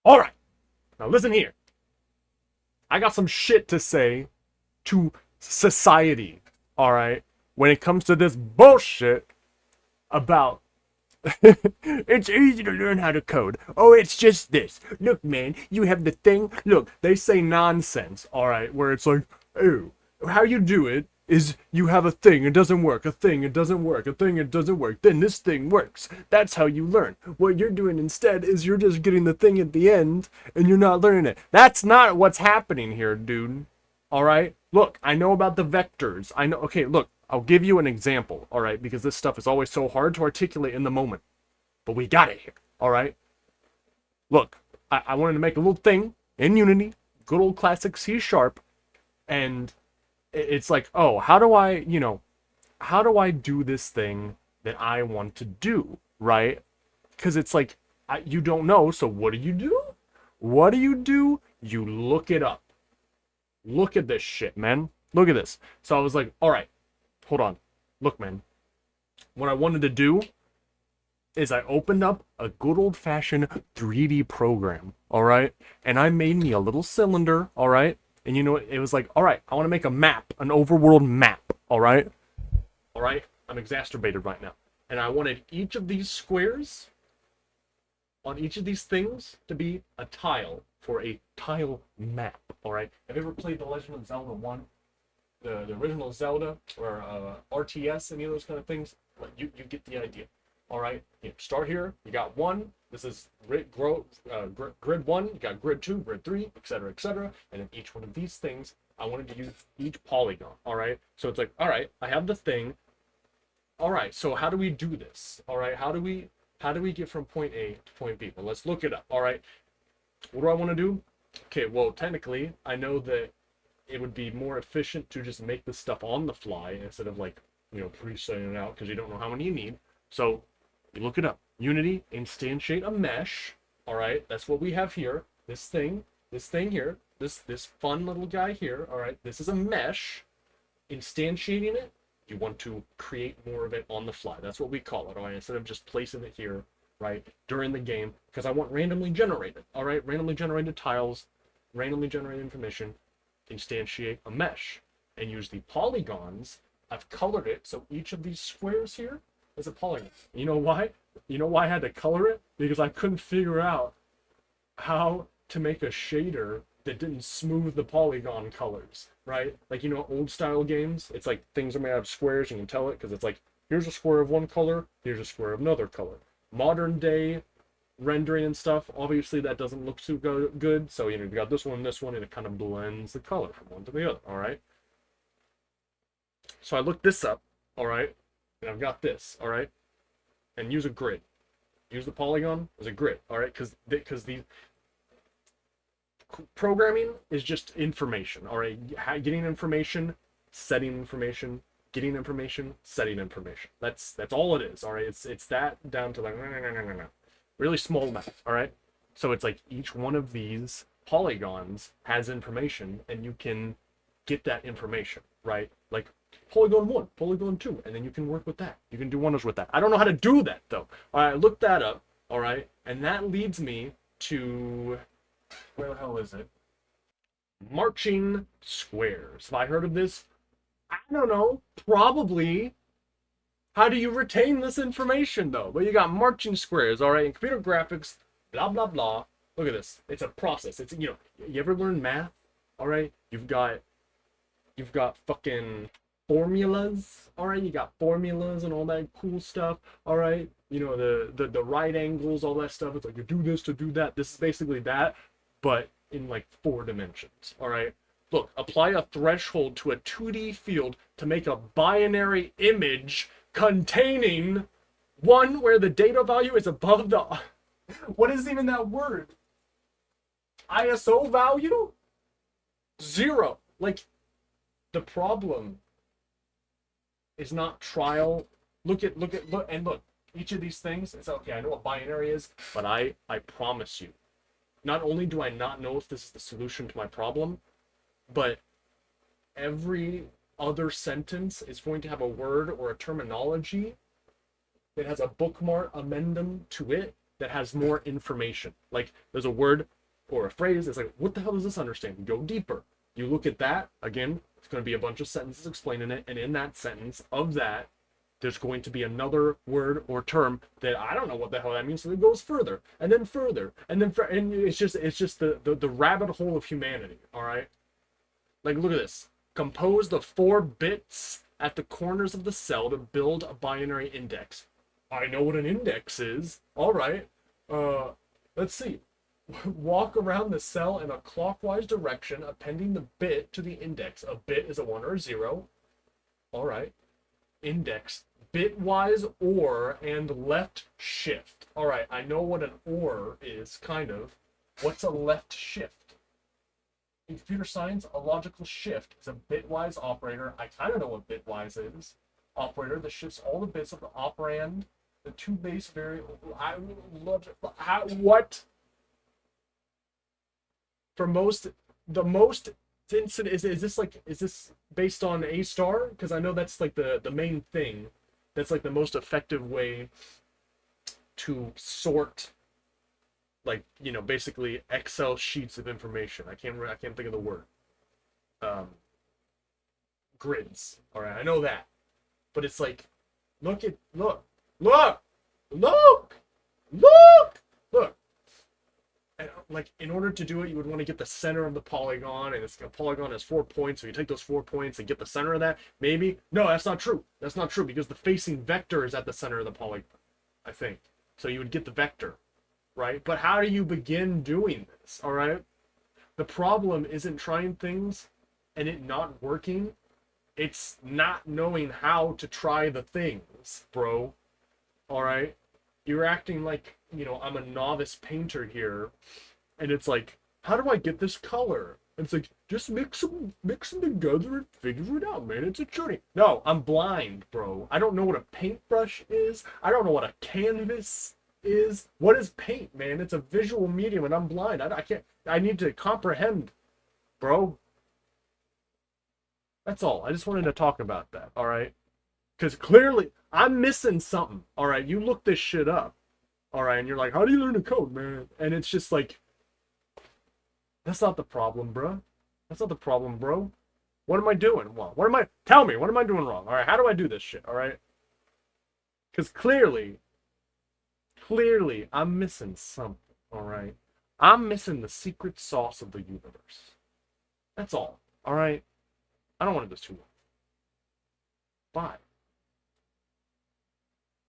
All right, now listen here. I got some shit to say to society. All right, when it comes to this bullshit about it's easy to learn how to code. Oh, it's just this. Look, man, you have the thing. Look, they say nonsense, all right, where it's like, oh, how you do it is you have a thing, it doesn't work, a thing, it doesn't work, a thing, it doesn't work, then this thing works. That's how you learn. What you're doing instead is you're just getting the thing at the end and you're not learning it. That's not what's happening here, dude. All right? Look, I know about the vectors. I know, okay, look, I'll give you an example, all right, because this stuff is always so hard to articulate in the moment. But we got it here, all right? Look, I wanted to make a little thing in Unity, good old classic C sharp, and it's like, oh, how do I do this thing that I want to do, right? Because it's like, you don't know, so what do you do? What do you do? You look it up. Look at this shit, man. Look at this. So I was like, all right, hold on. Look, man. What I wanted to do is I opened up a good old-fashioned 3D program, all right? And I made me a little cylinder, all right? And you know, it was like, all right, I want to make a map, an overworld map, all right? All right? I'm exacerbated right now. And I wanted each of these squares on each of these things to be a tile for a tile map, all right? Have you ever played The Legend of Zelda 1? The original Zelda or RTS, any of those kind of things? Well, you get the idea. All right, start here. You got one. This is grid 1. You got grid 2, grid 3, etc., etc. And in each one of these things, I wanted to use each polygon. All right, so it's like, all right, I have the thing. All right, so how do we do this? All right, how do we get from point A to point B? Well, let's look it up. All right, what do I want to do? Okay, well, technically, I know that it would be more efficient to just make this stuff on the fly instead of like, pre-setting it out because you don't know how many you need. So you look it up. Unity, instantiate a mesh. All right, that's what we have here. This thing here, this fun little guy here. All right, this is a mesh. Instantiating it, you want to create more of it on the fly. That's what we call it. All right, instead of just placing it here, right, during the game, because I want randomly generated. All right, randomly generated tiles, randomly generated information. Instantiate a mesh and use the polygons. I've colored it so each of these squares here is a polygon. You know why? You know why I had to color it? Because I couldn't figure out how to make a shader that didn't smooth the polygon colors, right? Like, old style games, it's like things are made out of squares. You can tell it because it's like, here's a square of one color, here's a square of another color. Modern day rendering and stuff, obviously that doesn't look too good. So, you got this one, and it kind of blends the color from one to the other, all right? So I looked this up, all right? And I've got this, all right? And use a grid. Use the polygon as a grid, all right? Because the programming is just information, all right? Getting information, setting information, getting information, setting information. That's all it is, all right? It's that down to like really small math, all right? So it's like each one of these polygons has information, and you can get that information, right? Like polygon 1, polygon 2, and then you can work with that. You can do wonders with that. I don't know how to do that though. All right, look that up, all right? And that leads me to, where the hell is it? Marching squares. Have I heard of this? I don't know. Probably. How do you retain this information though? Well, you got marching squares, all right? In computer graphics, blah blah blah. Look at this. It's a process. It's, you ever learn math? All right? You've got fucking formulas, all right? You got formulas and all that cool stuff, all right? The right angles, all that stuff. It's like you do this to do that. This is basically that, but in like 4 dimensions, all right? Look, apply a threshold to a 2D field to make a binary image containing one where the data value is above the... What is even that word? ISO value? 0. Like, the problem is not trial. Look, each of these things, it's okay, I know what binary is, but I promise you, not only do I not know if this is the solution to my problem, but every other sentence is going to have a word or a terminology that has a bookmark amendum to it that has more information. Like there's a word or a phrase, it's like, what the hell does this understand? You go deeper. You look at that, again, it's going to be a bunch of sentences explaining it, and in that sentence of that, there's going to be another word or term that I don't know what the hell that means, so it goes further, and then further, and then and it's just the rabbit hole of humanity, all right? Like, look at this. Compose the 4 bits at the corners of the cell to build a binary index. I know what an index is. All right. Let's see. Walk around the cell in a clockwise direction, appending the bit to the index. A bit is a 1 or a 0. All right. Index. Bitwise OR and left shift. All right. I know what an OR is, kind of. What's a left shift? In computer science, a logical shift is a bitwise operator. I kind of know what bitwise is. Operator that shifts all the bits of the operand, the 2 base variable. What? For most, the most incident is this based on A star? Because I know that's like the main thing. That's like the most effective way to sort, like, you know, basically Excel sheets of information. I can't think of the word. Grids. All right, I know that, but it's like, look, and like, in order to do it, you would want to get the center of the polygon, and it's a polygon has 4 points, so you take those 4 points and get the center of that. Maybe no, that's not true. That's not true, because the facing vector is at the center of the polygon, I think. So you would get the vector. Right? But how do you begin doing this? All right? The problem isn't trying things and it not working. It's not knowing how to try the things, bro. All right? You're acting like, you know, I'm a novice painter here. And it's like, how do I get this color? And it's like, just mix them together and figure it out, man. It's a journey. No, I'm blind, bro. I don't know what a paintbrush is. I don't know what a canvas is. What is paint, man? It's a visual medium, and I'm blind. I can't. I need to comprehend, bro. That's all. I just wanted to talk about that. All right, because clearly I'm missing something. All right, you look this shit up. All right, and you're like, how do you learn to code, man? And it's just like, that's not the problem, bro. That's not the problem, bro. What am I doing wrong? Tell me, what am I doing wrong? All right, how do I do this shit? All right, because clearly I'm missing something, all right? I'm missing the secret sauce of the universe. That's all right? I don't want to do this too long. Bye.